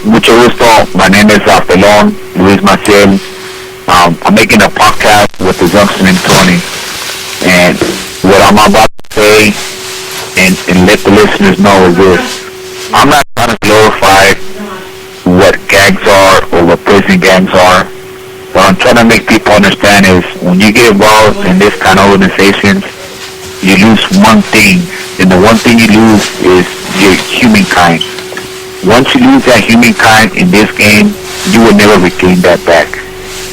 Mucho gusto. My name is Pelon Luis Maciel. I'm making a podcast with the Junction and Tony. And what I'm about to say and let the listeners know is this. I'm not trying to glorify what gangs are or what prison gangs are. What I'm trying to make people understand is when you get involved in this kind of organizations, you lose one thing. And the one thing you lose is your humankind. Once you lose that humankind in this game, you will never regain that back.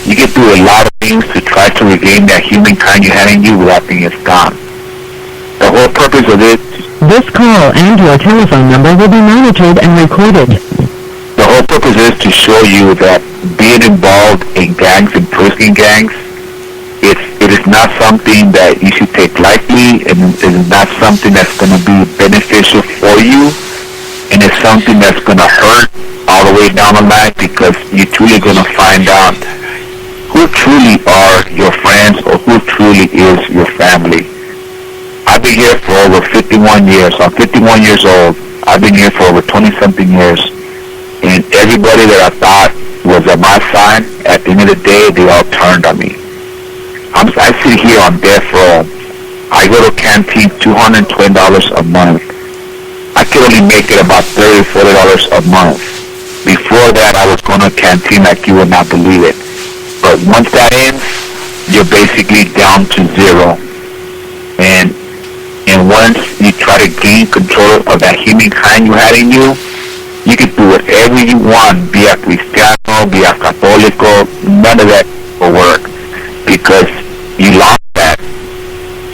You can do a lot of things to try to regain that humankind you had in you, but that thing is gone. The whole purpose of this call and your telephone number will be monitored and recorded. The whole purpose is to show you that being involved in gangs and prison gangs, it is not something that you should take lightly, and it is not something that's going to be beneficial for you, and it's something that's going to hurt all the way down the line, because you're truly going to find out who truly are your friends or who truly is your family. I've been here for over 51 years. I'm 51 years old. I've been here for over 20-something years. And everybody that I thought was on my side, at the end of the day, they all turned on me. I sit here on death row. I go to canteen $220 a month. I could only make it about $30, $40 a month. Before that, I was going to canteen like you would not believe it. But once that ends, you're basically down to zero. And once you try to gain control of that humankind you had in you, you can do whatever you want, be a Cristiano, be a Católico, none of that will work, because you lost that.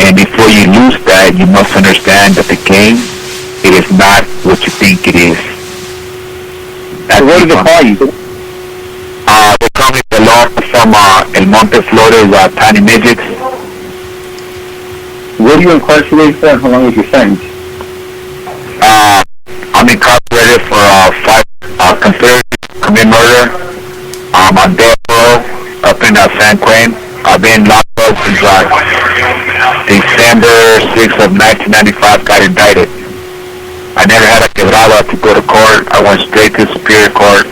And before you lose that, you must understand that the game, it is not what you think it is. That's what do they call you? They call me Pelon from El Monte Flores, Tiny Midgets. What are you incarcerated for, and how long is your sentence? I'm incarcerated for 5 conspiracy to commit murder. I'm on death row up in San Quentin. I've been locked up since December 6th of 1995, got indicted. I never had a quebrada to go to court. I went straight to Superior Court.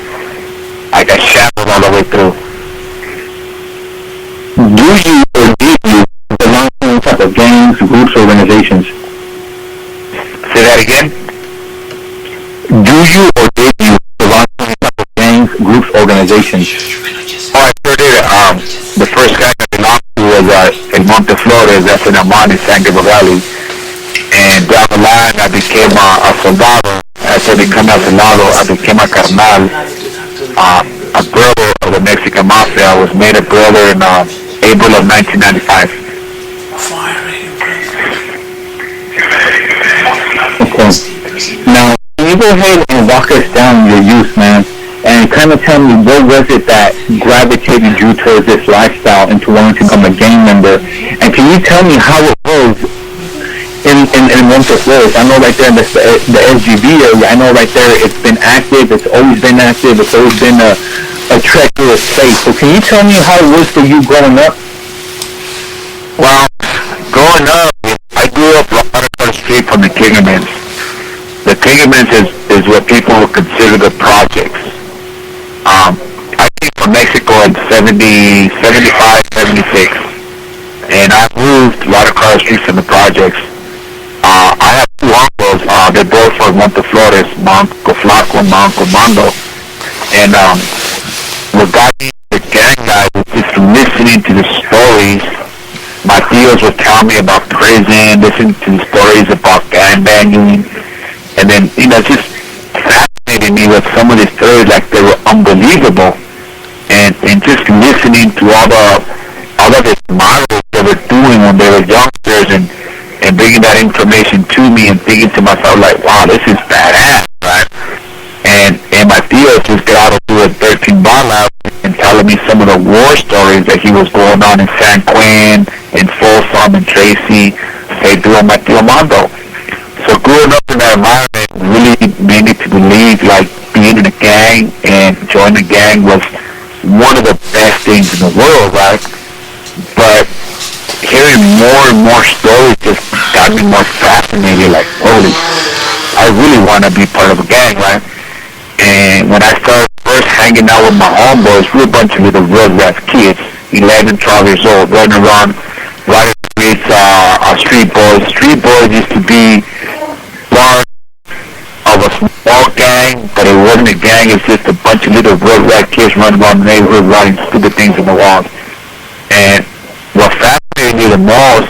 I got shackled all the way through. Do you or did you belong to any type of gangs, groups, organizations? Say that again? Do you or did you belong to any type of gangs, groups, organizations? Oh, I sure did. The first guy I belonged to was El Monte Flores, that's in Amani, San Gabriel Valley. And down the line, I became a soldado. After becoming a soldado, I became a carnal, a brother of the Mexican Mafia. I was made a brother in April of 1995. Okay. Now, can you go ahead and walk us down your youth, man, and kind of tell me what was it that gravitated you towards this lifestyle into wanting to become a gang member? And can you tell me how it was in Monte Flores? I know right there in the SGV area, I know right there it's been active, it's always been active, it's always been a treacherous space. So can you tell me how it was for you growing up? Well, growing up, I grew up right across the street from the Kingermans. The Kingermans is what people would consider the projects. I came from Mexico in 75, 76, and I moved right across the street from the projects. I have 2 uncles. They're both from Monte Flores, my Uncle Flaco and my Uncle Mando. And what got me the gang guy was just listening to the stories. My tios would tell me about prison, listening to the stories about gang banging, and then, just fascinated me with some of these stories, like they were unbelievable. And just listening to all of this models they were doing when they were youngsters, and bringing that information to me, and thinking to myself, like, wow, this is badass, right? And my tios just got out of doing 13 balas and telling me some of the war stories that he was going on in San Quentin, in Folsom, and Tracy, Pedro, and my tio Mando. So growing up in that environment really made me to believe, like, being in a gang and joining a gang was one of the best things in the world, right? But hearing more and more stories just got me more fascinated, like, holy, I really want to be part of a gang, right? And And when I started first hanging out with my homeboys, we were a bunch of little rugrats kids, 11, 12 years old, running around, riding the streets, street boys. Street boys used to be part of a small gang, but it wasn't a gang. It's just a bunch of little rugrat kids running around the neighborhood, writing stupid things on the walls. And what fascinated me the most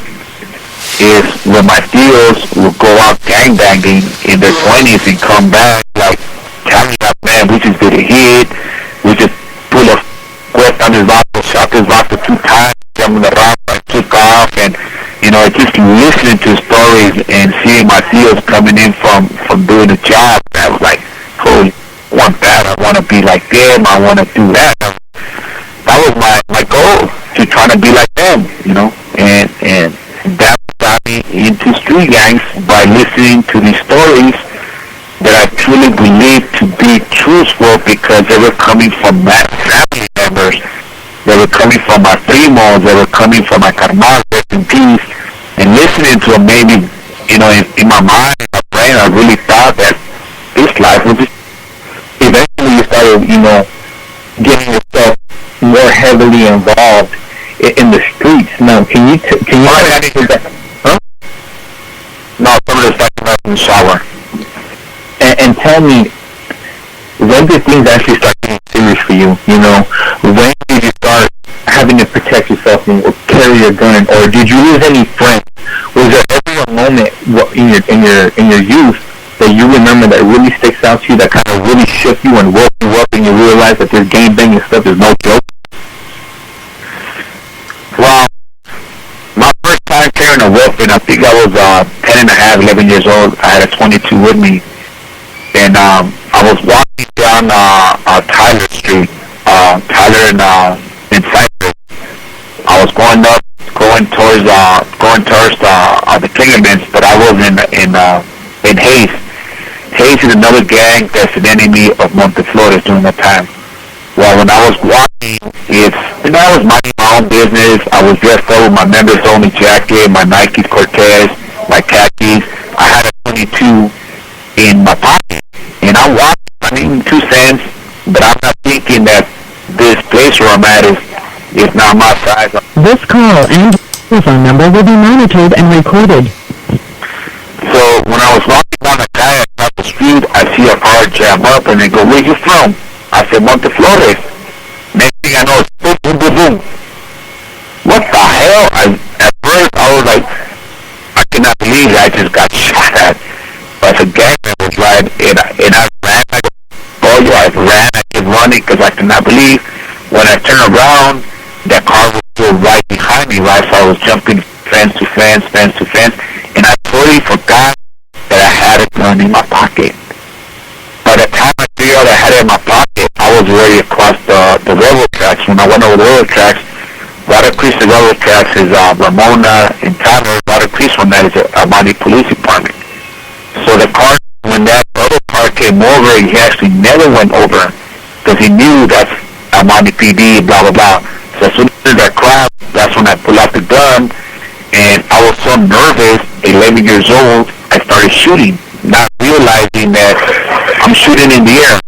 is when my tios would go out gangbanging in their 20s and come back like, tell me that, man, we just did a hit, we just pulled a quest on his vato, shot his vato 2 times, jumped in the rock, and took off, and, just listening to stories and seeing my tios coming in from doing a job, I was like, holy, I want that, I want to be like them, I want to do that. That was my goal, to try to be like them, and that got me into street gangs by listening to these stories that I truly believe to be truthful because they were coming from my family members, they were coming from my primos, they were coming from my carnal, rest in peace, and listening to them maybe, in my mind, in my brain, I really thought that this life was just, eventually you started, getting yourself more heavily involved in the streets. Now, can you that? Huh? No, some of the stuff in the shower. And tell me, when did things actually start getting serious for you? When did you start having to protect yourself and carry your gun, or did you lose any friends? Was there ever a moment in your youth that you remember that really sticks out to you, that kind of really shook you and woke you up, and you realized that this gangbanging stuff is no joke? Well, my first time carrying a weapon, I think I was 10 and a half, 11 years old. I had a 22 with me. And I was walking down Tyler Street, Tyler in Cypress. I was going towards the Klingermans, but I was in Hayes. Hayes is another gang that's an enemy of Monteflores during that time. Well, when I was walking, I was minding my own business. I was dressed up with my members only jacket, my Nike Cortez, my khakis. I had a 22 in my pocket. And I'm walking, I need 2 cents, but I'm not thinking that this place where I'm at is not my size. This call and phone number will be monitored and recorded. So when I was walking down the calle across the street, I see a car jam up and they go, where you from? I said, Monteflores. Next thing I know, it's boom, boom, boom, boom. What the hell? At first I was like, I cannot believe that I just got shot at. But a gangman was right, and I ran like a pollo. I kept running because I could not believe. When I turned around, that car was still right behind me, right? So I was jumping fence to fence, and I totally forgot that I had a gun in my pocket. By the time I figured out I had it in my pocket, I was already across the railroad tracks. When I went over the railroad tracks, right across the railroad tracks is Ramona and Tyler. Right across from that is the Armani Police Department. So the car, when that other car came over, he actually never went over because he knew that's Armani PD, blah, blah, blah. So as soon as that crashed, that's when I pulled out the gun, and I was so nervous, 11 years old, I started shooting, not realizing that I'm shooting in the air.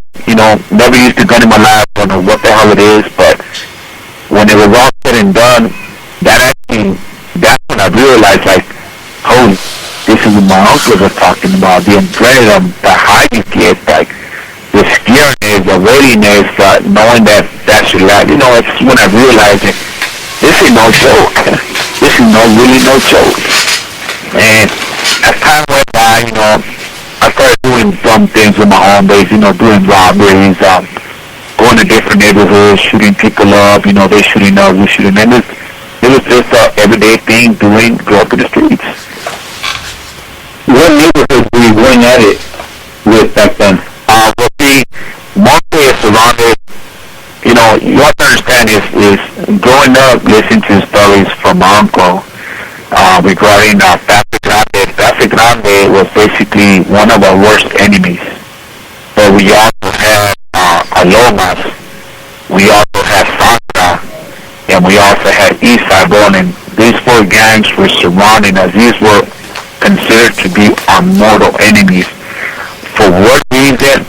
Never used a gun in my life, don't know what the hell it is, but when it was all said and done, that's when I realized, like, holy, this is what my uncles are talking about, the adrenaline, the high you get, like, the scariness, the readiness, knowing that should last. It's when I realized that this is no joke. This is really no joke. And as time went by, I started doing dumb things with my home base, doing robberies, going to different neighborhoods, shooting people up, they shooting up, we shooting. And it was just an everyday thing, go up to the streets. What neighborhoods were you going at it with back then? Mostly it's surrounded, you have to understand is growing up listening to stories from my uncle regarding Patrick Grande. Patrick Grande was basically one of our worst enemies. But we also had Alomas, we also had Sandra, and we also had Eastside Bone. These 4 gangs were surrounding us. These were considered to be our mortal enemies. For what reason?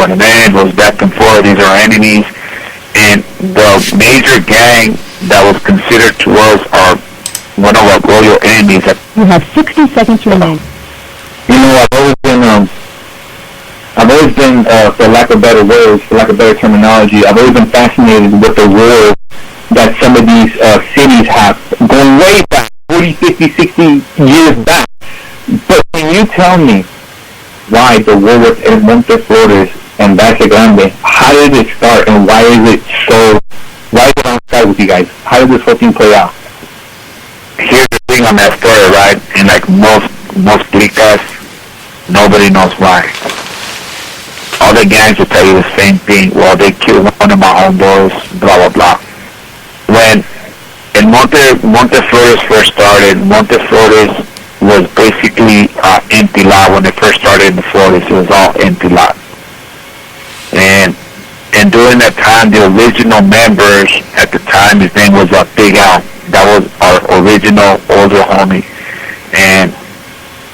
an end, goes back and forth. These are enemies. And the major gang that was considered to us are one of our royal enemies. You have 60 seconds remaining. You know, I've always been, for lack of better words, for lack of better terminology, I've always been fascinated with the war that some of these cities have, going way back, 40, 50, 60 years back. But can you tell me why the war with El Monte Flores and Valle Grande, how did it start, and why is it on side with you guys? How did this whole thing play out? Here's the thing on that story, right? And like most clicas, nobody knows why. All the gangs will tell you the same thing. Well, they killed one of my homeboys, blah, blah, blah. When Monte Flores first started, Monte Flores was basically empty lot. When it first started in the Flores, it was all empty lot. And during that time, the original members at the time, his name was Big Al. That was our original older homie. And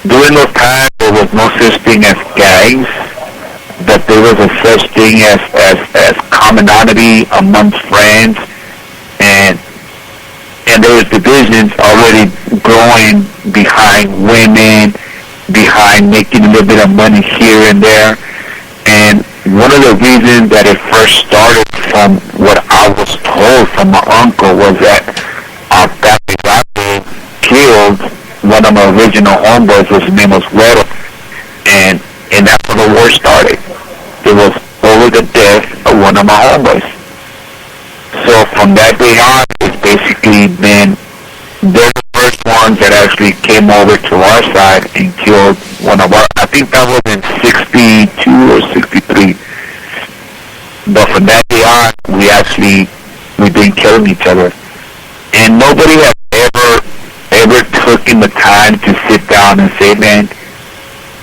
during those times, there was no such thing as gangs, but there was a such thing as commonality amongst friends, and there was divisions already growing behind women, behind making a little bit of money here and there. And one of the reasons that it first started, from what I was told from my uncle, was that our Papi killed one of my original homeboys, his name was Güero, and that's when the war started. It was over the death of one of my homeboys. So from that day on, it's basically been, they're the first ones that actually came over to our side and killed one of our, I think that was in 62 or 63. But from that day on, we've been killing each other. And nobody has ever taken the time to sit down and say, man,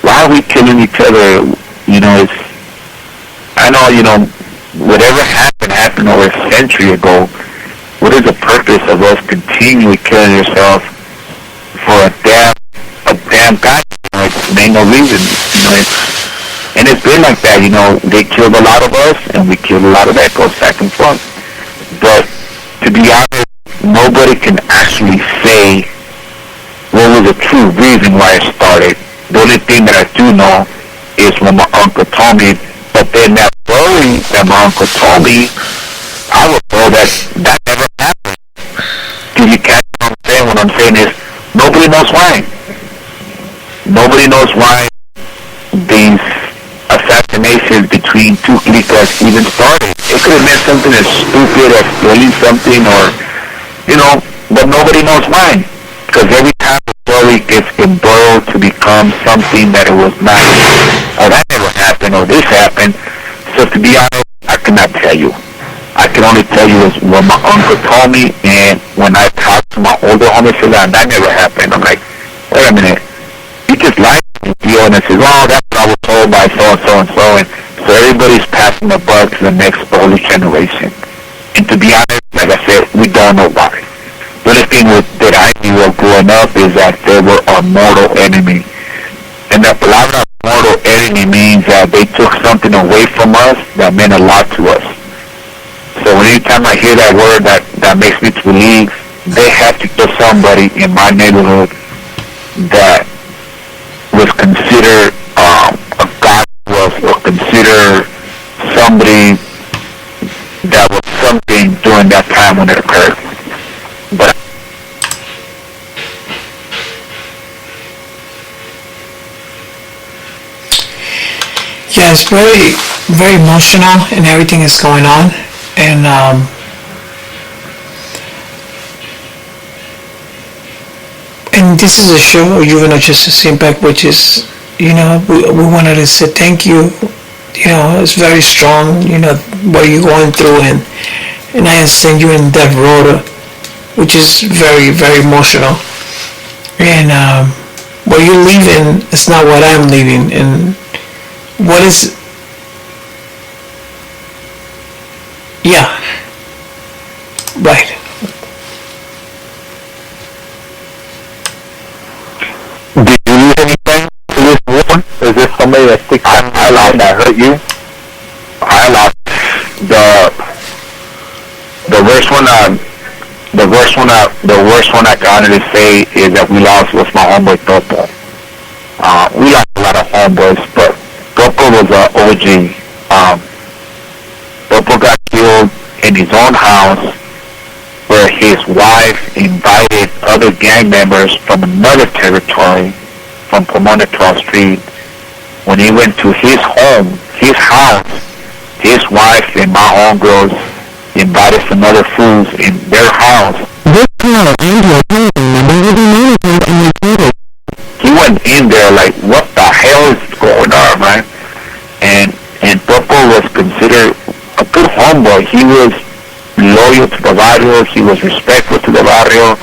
why are we killing each other? You know, I know, whatever happened over a century ago. What is the purpose of us continually killing yourself for a damn guy? It ain't no reason. And it's been like that. They killed a lot of us, and we killed a lot of that. Goes back and forth. But to be honest, nobody can actually say what was the true reason why it started. The only thing that I do know is when my uncle told me. But then that story that my uncle told me, I was told that never happened. Did you catch what I'm saying? What I'm saying is, nobody knows why. Nobody knows why these assassinations between two clicas even started. It could have been something as stupid as stealing something, or, but nobody knows why. Because every time the story gets embroiled to become something that it was not, or that never happened, or this happened. So to be honest, I cannot tell you. I can only tell you is what my uncle told me, and when I talked to my older homie, said that never happened. I'm like, wait a minute, you just lied to me, and I said, well, that's what I was told by so and so, and so everybody's passing the buck to the next older generation. And to be honest, like I said, we don't know why. The only thing that I knew of growing up is that they were our mortal enemy. And the palabra mortal enemy means that they took something away from us that meant a lot to us. So anytime I hear that word, that makes me to believe they had to kill somebody in my neighborhood that was considered a god to us, or considered somebody that was something during that time when it occurred. But yeah, it's very, very emotional, and everything is going on, and this is a show, Juvenile Justice Impact, which is, we wanted to say thank you. It's very strong, what you're going through, and I understand you in that road, which is very, very emotional. And what you're leaving is not what I'm leaving. And what is... Yeah. Right. Did you lose anything to this war? Is this somebody that sticks out that hurt you? worst one I can honestly say is that we lost was my homeboy Topo. We lost a lot of homeboys, but Topo was a OG. Topo got killed in his own house, where his wife invited other gang members from another territory, from Pomona 12th Street. When he went to his home, his house, his wife and my homegirls invited some other fools in their house. This call and your telephone number will be monitored and recorded. He went in there like, what the hell is going on, man? And Topo was considered a good homeboy. He was loyal to the barrio. He was respectful to the barrio.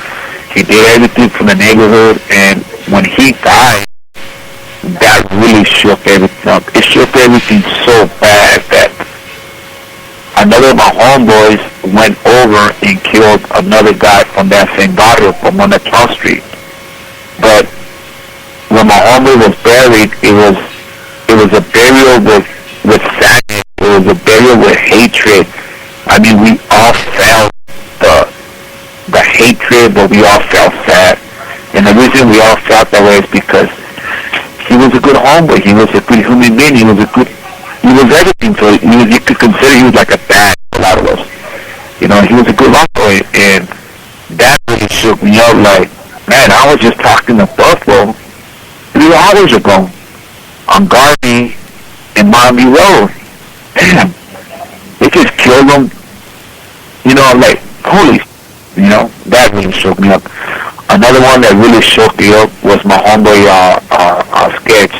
He did everything for the neighborhood. And when he died, that really shook everything up. It shook everything so bad that another of my homeboys went over and killed another guy from that same barrio, from on the 12th Street. But when my homeboy was buried, it was a burial with sadness. It was a burial with hatred. I mean, we all felt the hatred, but we all felt sad. And the reason we all felt that way is because he was a good homeboy. He was a good human being. He was everything. So you could consider he was like a dad to a lot of us. You know, he was a good homeboy, and that really shook me up. Like, man, I was just talking to Buffalo 3 hours ago on Garvey and Miami Road. Damn, they just killed him. You know, like, holy, you know, that really shook me up. Another one that really shook me up was my homeboy Sketch.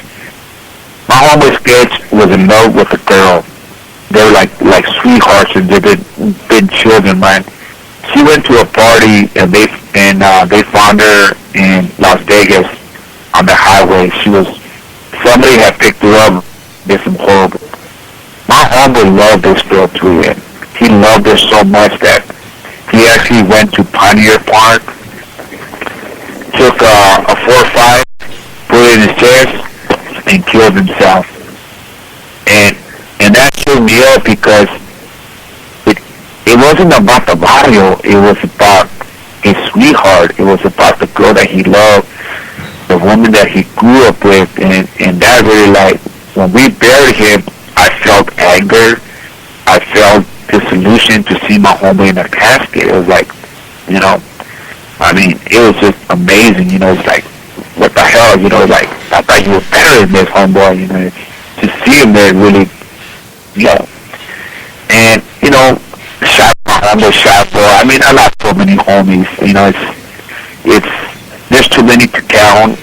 My homeboy Sketch was in love with a girl. They were like sweethearts, and they've been children, man. She went to a party and they found her in Las Vegas on the highway. Somebody had picked her up, did some horrible. My homeboy loved this girl too, and he loved her so much that he actually went to Pioneer Park, took a 4-5, put it in his chest, and killed himself. And that shook me up because it wasn't about the barrio. It was about his sweetheart. It was about the girl that he loved, the woman that he grew up with, and that really, like, when we buried him, I felt anger. I felt disillusion to see my homeboy in a casket. It was like, you know, I mean, it was just amazing. You know, it's like, what the hell? You know, like, I thought you were better than this, homeboy. You know, to see him there really, you know, and, you know, shot my homeboy, shot boy. I mean, I lost so many homies. You know, it's there's too many to count,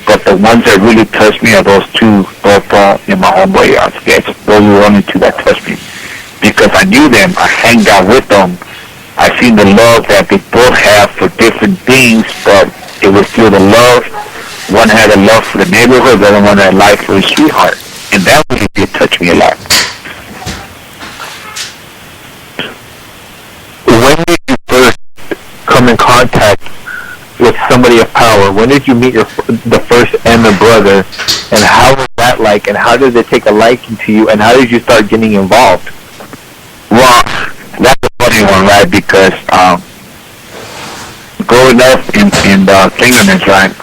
but the ones that really touched me are those two, Topo and my homeboy Sketch. Those were the only two that touched me, because I knew them, I hanged out with them, I seen the love that they both have for different things, but it was still the love. One had a love for the neighborhood, the other one had a life for his sweetheart, and that really did touch me a lot. When did you first come in contact with somebody of power? When did you meet the first Emma brother, and how was that like, and how did it take a liking to you, and how did you start getting involved? Well, that's a funny one, right? Because growing up in the Kingdomans, right,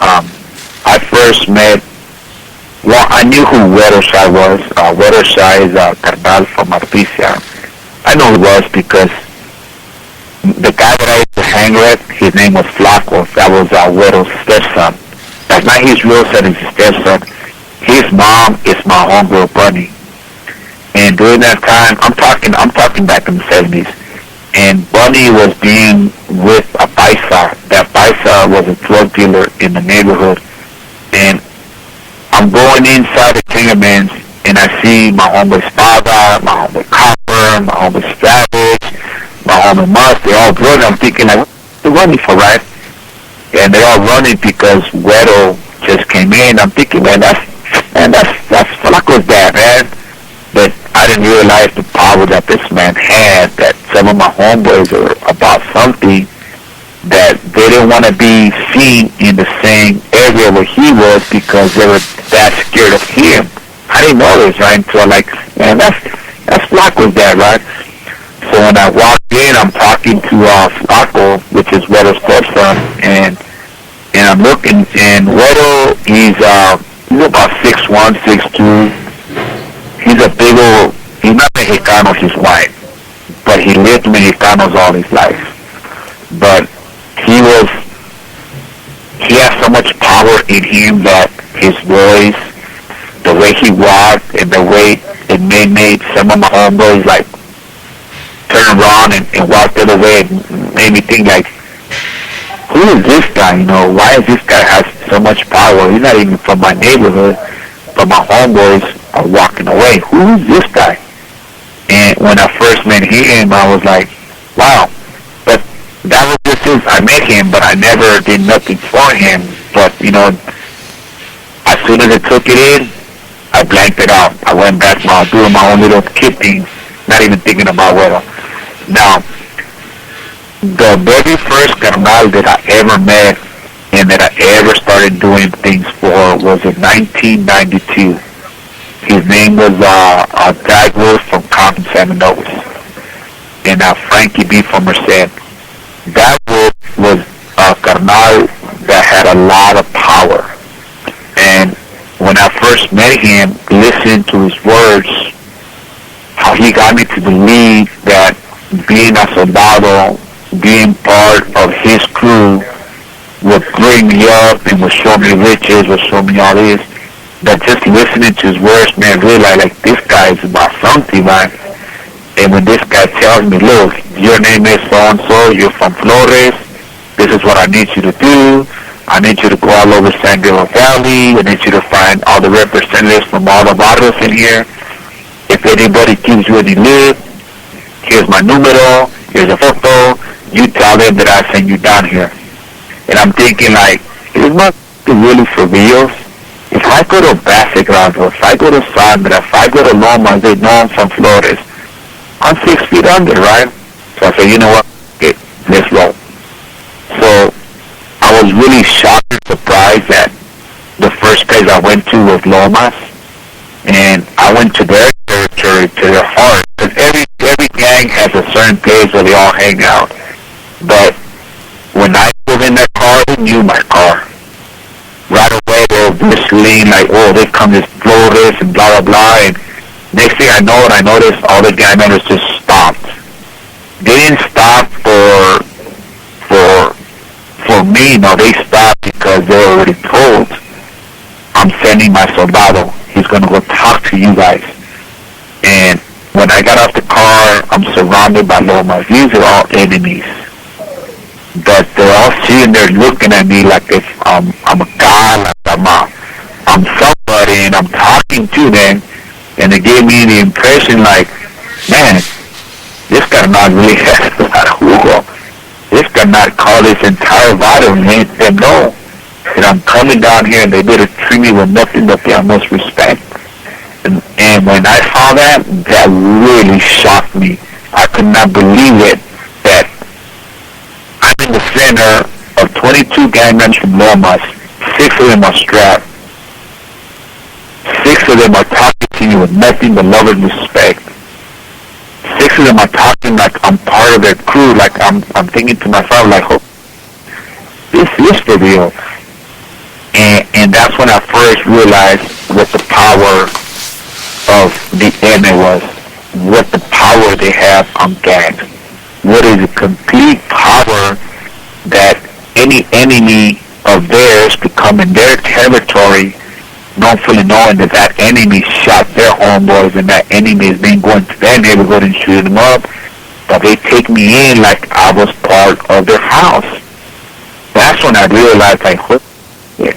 I first met, well, I knew who Weathershai was. Weathershai is a carnal from Artesia. I know who he was because the guy that I used to hang with, his name was Flaco. That was Wedo's stepson. That's not his real son, it's his stepson. His mom is my homegirl, Bunny. And during that time, I'm talking back in the 70s, and Bunny was being with a paisa. That paisa was a drug dealer in the neighborhood. And I'm going inside the Kingdomans, and I see my homeboy Spada, my homeboy Copper, my homeboy Savage, my homie Musk. They all running. I'm thinking, like, what's they running for, right? And they're all running because Wedo just came in. I'm thinking, man, that's Flaco's dad, man. But I didn't realize the power that this man had, that some of my homeboys were about something, that they didn't want to be seen in the same area where he was because they were that scared of him. I didn't know this, right? So, like, man, that's Flaco's dad, right? So when I walked in, I'm talking to Flaco, which is Weddle's stepson, and I'm looking, and Weddle, he's about 6'1", 6'2". He's a big old, he's not Mexicano, he's white, but he lived Mexicanos all his life. But he has so much power in him that his voice, the way he walked, and the way it made some of my homeboys like turn around and walk the other way, and made me think like, who is this guy? You know, why is this guy has so much power? He's not even from my neighborhood, but my homeboys are walking away. Who is this guy? And when I first met him, I was like, wow. But that was just since I met him, but I never did nothing for him. But, you know, as soon as I took it in, I blanked it out. I went back to doing my own little kid things, not even thinking about weather. Now, the very first carnal that I ever met and that I ever started doing things for was in 1992. His name was Dag Wolf from Compton, San Luis, and Frankie B from Merced. Dag Wolf was a carnal that had a lot of power. And when I first met him, listening to his words, how he got me to believe that being a soldado, being part of his crew, would bring me up and would show me riches, would show me all this. That just listening to his words, man, realized like this guy is about something, man. And when this guy tells me, look, your name is so-and-so, you're from Flores, this is what I need you to do. I need you to go all over San Gabriel Valley. I need you to find all the representatives from all the barrios in here. If anybody gives you any lift, here's my numero, here's a photo, you tell them that I send you down here. And I'm thinking like, is my really for real? If I go to Basse Grande, if I go to Sandra, if I go to Loma, they know I'm from Flores, I'm 6 feet under, right? So I said, you know what, okay, let's roll. So I was really shocked and surprised that the first place I went to was Lomas, and I went to their territory, to their heart, because every gang has a certain place where they all hang out. But when I was in that car, they knew my car. Right away, they were whistling like, oh, they come to Flores and blah, blah, blah. And next thing I know, I noticed all the gang members just stopped. They didn't stop for me, no, they stopped because they were already told, I'm sending my soldado. He's going to go talk to you guys. And when I got off the car, I'm surrounded by Lomas. These are all enemies. But they're all sitting there looking at me like if I'm a god, like I'm somebody, and I'm talking to them, and they gave me the impression like, man, this guy not really has a lot of jugo. This guy not call this entire battle and make them know that I'm coming down here, and they better treat me with nothing but the utmost respect. And when I saw that, that really shocked me. I could not believe it, that I'm in the center of 22 gang members from Lomas. 6 of them are strapped. 6 of them are talking to you with nothing but love and respect. 6 of them are talking like I'm part of their crew, like I'm thinking to myself, like, oh, this is for real. And that's when I first realized what the power of the enemy was, what the power they have on gangs. What is the complete power that any enemy of theirs could come in their territory, not fully knowing that that enemy shot their homeboys and that enemy is being going to their neighborhood and shooting them up, but they take me in like I was part of their house. That's when I realized, like, what? Yeah,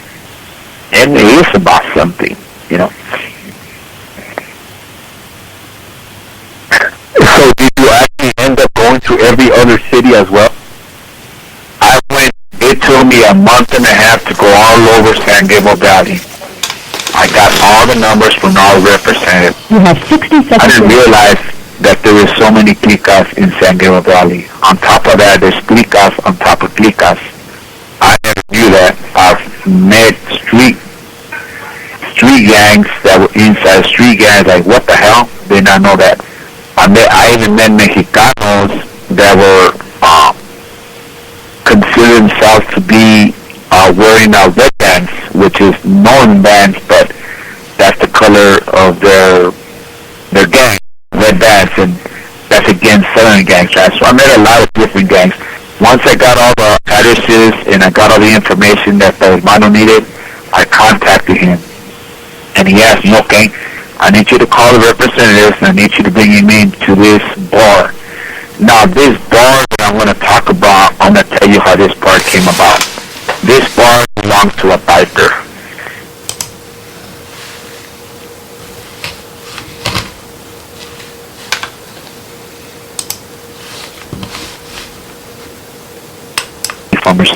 enemy is about something, you know. So did you actually end up going to every other city as well? I went, it took me a month and a half to go all over San Gabriel Valley. I got all the numbers from all the representatives. You have 60 seconds. I didn't realize that there were so many clicas in San Gabriel Valley. On top of that, there's clicas on top of clicas. I never knew that. I've met street gangs that were inside street gangs, like, what the hell? Did not know that. I even met Mexicanos that were consider themselves to be wearing red bands, which is known bands, but that's the color of their gang, red bands, and that's against Southern gangs, right? So I met a lot of different gangs. Once I got all the addresses and I got all the information that the hermano needed, I contacted him, and he asked me, okay, I need you to call the representatives, and I need you to bring him in to this bar. Now, this bar that I'm going to talk about, I'm going to tell you how this bar came about. This bar belongs to a biker.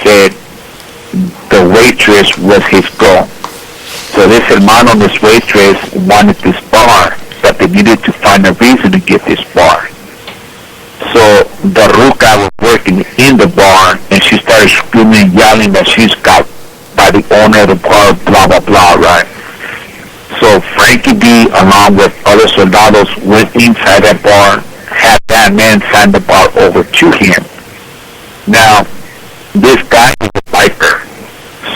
Said the waitress was his girl. So this hermano and this waitress wanted this bar, but they needed to find a reason to get this bar. So the ruca was working in the bar, and she started screaming and yelling that she's got by the owner of the bar, blah, blah, blah, right? So Frankie D, along with other soldados, went inside that bar, had that man sign the bar over to him. Now, this guy is a biker,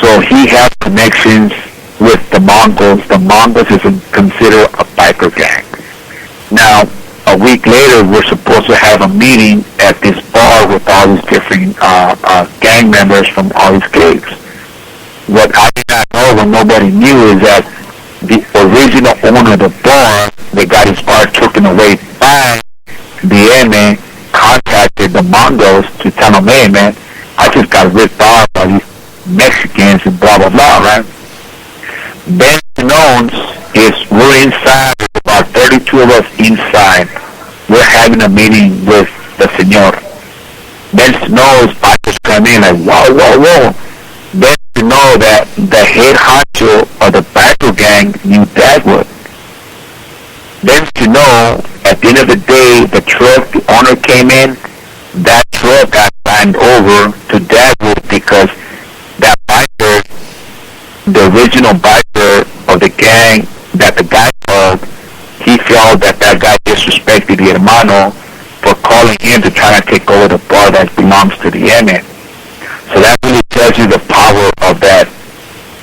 so he has connections with the Mongols. The Mongols is considered a biker gang. Now, a week later, we're supposed to have a meeting at this bar with all these different gang members from all these cliques. What I did not know, what nobody knew, is that the original owner of the bar that got his bar taken away by the M contacted the Mongols to tell them, hey, man, I just got ripped off by these Mexicans and blah, blah, blah, right? Ben Nones is, we're inside, there's about 32 of us inside. We're having a meeting with the senor. Ben Snow's bikers come in like, whoa, whoa, whoa. Ben to know that the head honcho of the biker gang knew Dagwood. Then to know, at the end of the day, the truck, the owner came in, that truck got signed over to Dagwood because that biker, the original biker of the gang that the guy called, he felt that that guy disrespected the hermano for calling him to try to take over the bar that belongs to the MN. So that really tells you the power of that,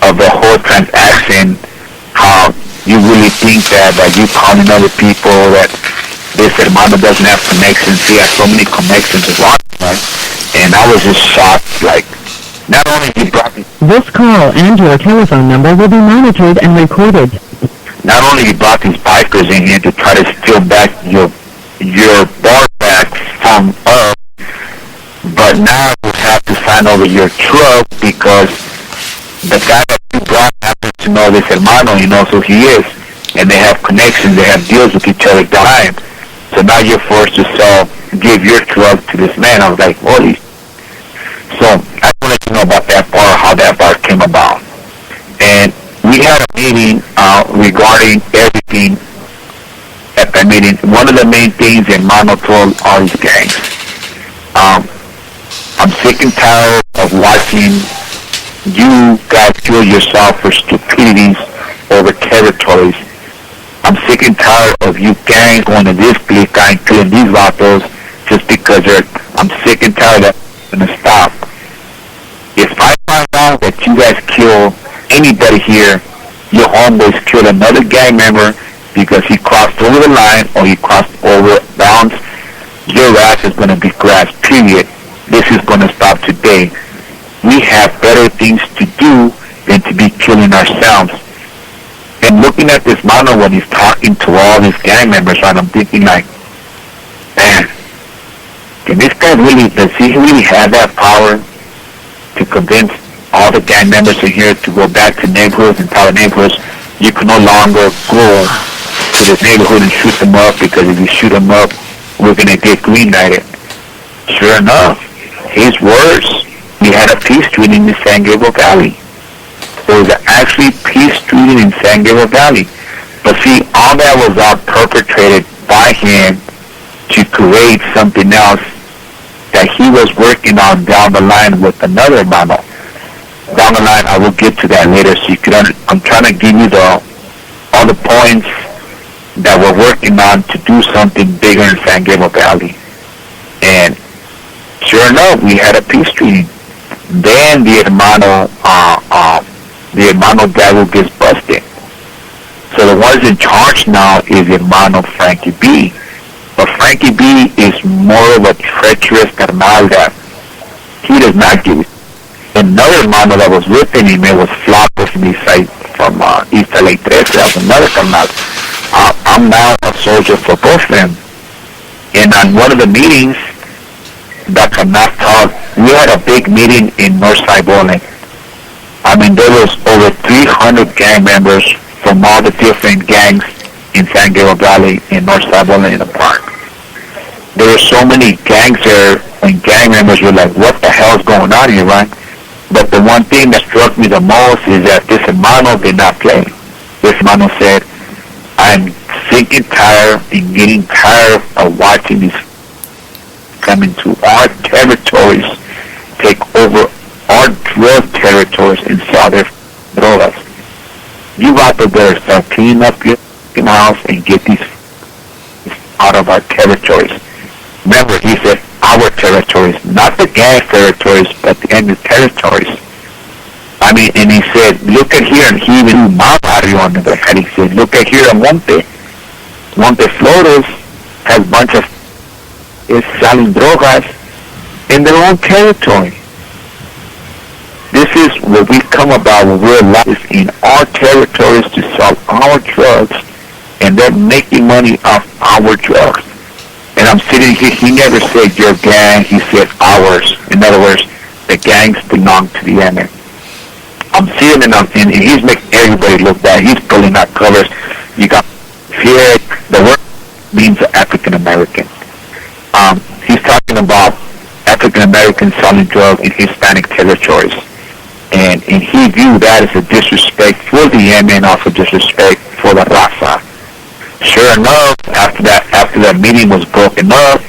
of the whole transaction, how you really think that you calling other people, that this hermano doesn't have connections. He has so many connections with Ron, right? And I was just shocked, like, not only he brought me... This call and your telephone number will be monitored and recorded. Not only he brought these bikers in here to try to steal back your bar back from us, but now you have to sign over your truck because the guy that you brought happens to know this hermano, he knows who he is, and they have connections, they have deals with each other down. So now you're forced to give your truck to this man. I was like, holy. So I wanted to know about that bar, how that bar came about. And we had a meeting regarding everything at that meeting. One of the main things Hermano told all these gangs, I'm sick and tired of watching you guys kill yourself for stupidities over territories. I'm sick and tired of you gangs going to this clique and killing these vatos just because I'm sick and tired of that. Gonna stop. If I find out that you guys kill anybody here, your homeboys killed another gang member because he crossed over the line or he crossed over bounds, your ass is gonna be grass, period. This is gonna stop today. We have better things to do than to be killing ourselves. And looking at this mano when he's talking to all these gang members, right, I'm thinking like, man, can this guy really, does he really have that power to convince all the gang members in here to go back to neighborhoods and tell the neighborhoods, you can no longer go to this neighborhood and shoot them up because if you shoot them up, we're going to get green lighted. Sure enough, his words, we had a peace treaty in the San Gabriel Valley. There was actually peace treaty in San Gabriel Valley. But see, all that was all perpetrated by him to create something else that he was working on down the line with another mama. Down the line, I will get to that later so you can I'm trying to give you all the points that we're working on to do something bigger in San Gabriel Valley. And sure enough, we had a peace treaty. Then the hermano Dago gets busted. So the ones in charge now is hermano Frankie B. But Frankie B is more of a treacherous carnal that he does not give it. Another hermano that was with him, it was Flaco from East LA 13. That was another carnal. I'm now a soldier for both of them. And on one of the meetings, the carnal talked, we had a big meeting in Northside Bowling. I mean, there was over 300 gang members from all the different gangs in San Gabriel Valley in Northside Bowling in the park. There were so many gangs there, and gang members were like, what the hell is going on here, right? But the one thing that struck me the most is that this hermano did not play. This hermano said, I'm sick and tired and getting tired of watching these come into our territories, take over our drug territories and sell their drogas. You out there start cleaning up your house and get these out of our territories. Remember, he said our territories, not the gang territories, but the enemy territories. I mean, and he said, look at here, and he even threw my barrio under their head. He said, look at here at Monte Flores has a bunch of is selling drogas in their own territory. This is what we come about when we're alive in our territories to sell our drugs, and they're making money off our drugs. And I'm sitting here, he never said your gang, he said ours. In other words, the gangs belong to the enemy. I'm seeing it, and he's making everybody look bad. He's pulling out covers. You got here, the word means African American. He's talking about African Americans selling drugs in Hispanic territories. And he viewed that as a disrespect for the enemy and also disrespect for the raza. Sure enough, after that meeting was broken up,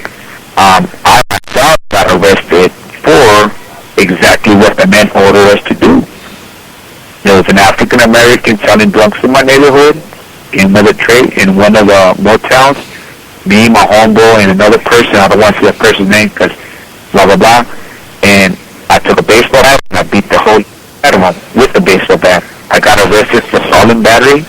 I myself got arrested for exactly what the men ordered us to do. There was an African American selling drugs in my neighborhood, in one of the motels. Me, my homeboy, and another person. I don't want to say that person's name because blah blah blah. And I took a baseball bat and I beat the whole out of him with the baseball bat. I got arrested for assault and battery.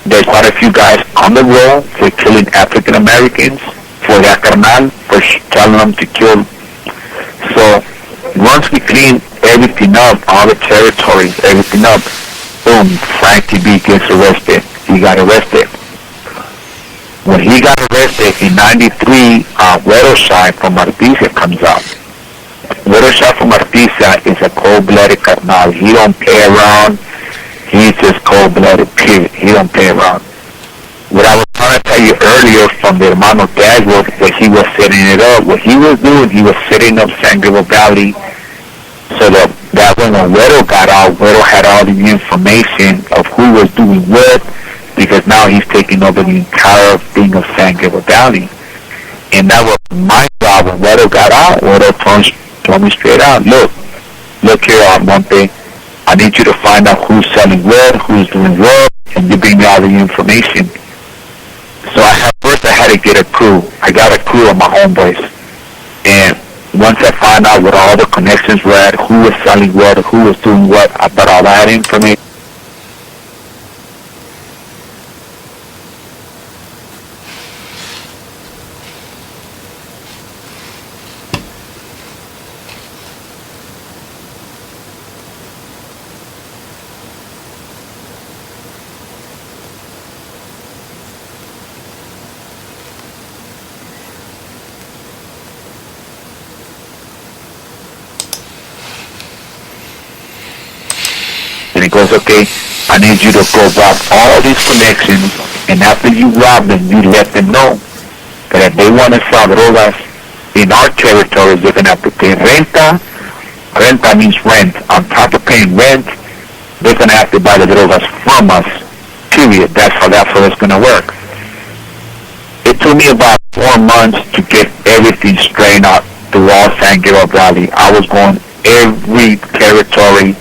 There's quite a few guys on the roll for killing African Americans, for that carnal, for telling them to kill. So once we clean everything up, all the territories, everything up, boom, Frankie B gets arrested. He got arrested. When he got arrested in 93, Wedo Shai from Artesia comes up. Wedo Shai from Artesia is a cold-blooded carnal. He don't play around. He's just cold-blooded, period. He don't play around. What I was trying to tell you earlier from the hermano Dagwood, that he was setting it up, what he was doing, he was setting up San Gabriel Valley so that when Wedo got out, Wedo had all the information of who was doing what, because now he's taking over the entire thing of San Gabriel Valley. And that was my job. When Wedo got out, Wedo told me straight out, look here, Monte, I need you to find out who's selling what, who's doing what, and you bring me all the information. So first I had to get a crew. I got a crew of my homeboys. And once I found out what all the connections were at, who was selling what, who was doing what, I got all that information. And he goes, okay, I need you to go rob all these connections, and after you rob them, you let them know that if they want to sell drogas in our territories, they're going to have to pay renta. Renta means rent. On top of paying rent, they're going to have to buy the drogas from us, period. That's how it's going to work. It took me about 4 months to get everything straightened out through all San Gabriel Valley. I was going every territory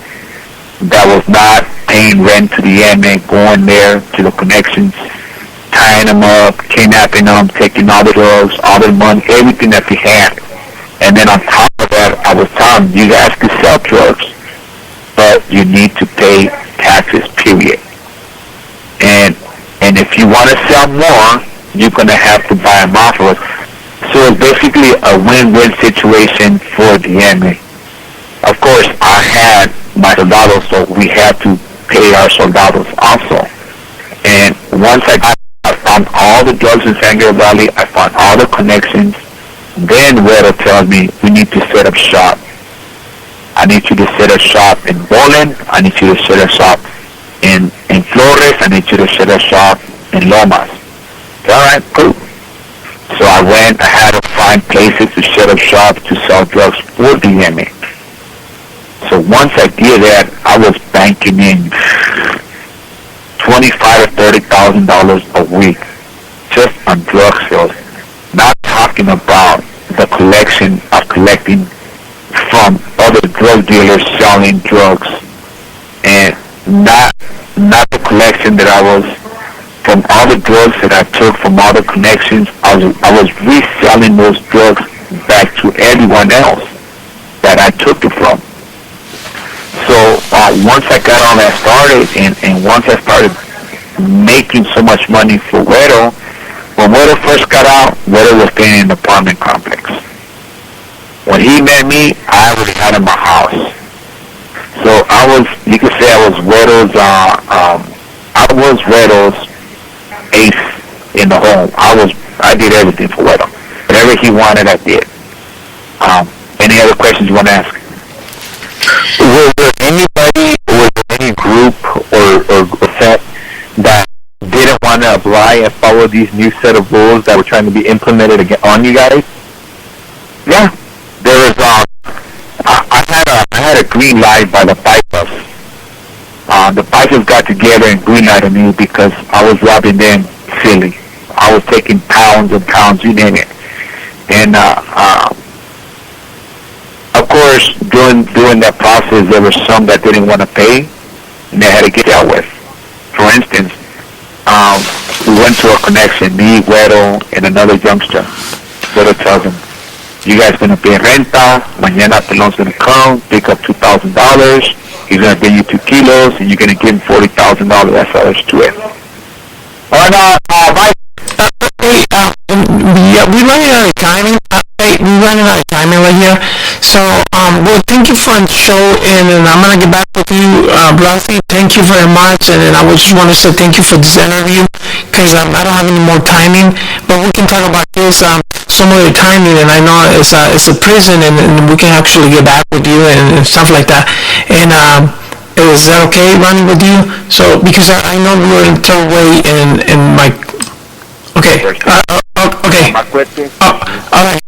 that was not paying rent to the inmate, going there to the connections, tying them up, kidnapping them, taking all the drugs, all the money, everything that they had. And then on top of that, I was telling them, you guys can sell drugs, but you need to pay taxes, period. And if you want to sell more, you're going to have to buy them off of us. So it's basically a win-win situation for the enemy. Of course, I had my soldados, so we had to pay our soldados also. And once I found all the drugs in San Gabriel Valley, I found all the connections, then Weddle tells me, we need to set up shop. I need you to set up shop in Bolen. I need you to set up shop in Flores. I need you to set up shop in Lomas. All right, cool. So I went, I had to find places to set up shop to sell drugs for the enemy. So once I did that, I was banking in $25,000 to $30,000 a week just on drug sales. Not talking about the collecting from other drug dealers selling drugs, and not the collection that I was from all the drugs that I took from all the connections. I was reselling those drugs back to everyone else that I took it from. So once I got all that started, and once I started making so much money for Weddle, when Weddle first got out, Weddle was staying in an apartment complex. When he met me, I already had him a house. So you could say I was Weddle's ace in the home. I did everything for Weddle. Whatever he wanted, I did. Any other questions you want to ask? Was there anybody, or any group or set that didn't want to apply and follow these new set of rules that were trying to be implemented on you guys? Yeah, there was. I had a green light by the Pipers. The Pipers got together and green lighted me because I was robbing them silly. I was taking pounds and pounds, you name it. And of course, during that process, there were some that didn't want to pay, and they had to get dealt with. For instance, we went to a connection, me, Weddle, and another youngster. Weddle tells him, you guys going to pay renta, mañana Pelon's going to come, pick up $2,000, he's going to bring you 2 kilos, and you're going to give him $40,000. That's all there's to it. We're running out of timing. We're running out of timing right here. So, well, thank you for the show, and I'm going to get back with you, Ralphie. Thank you very much, and I would just want to say thank you for this interview, because I don't have any more timing, but we can talk about this some other timing, and I know it's a prison, and we can actually get back with you and stuff like that. And is that okay, Ronnie, with you? So, because I know we're in third way, and my... Okay. Okay. My question? All right.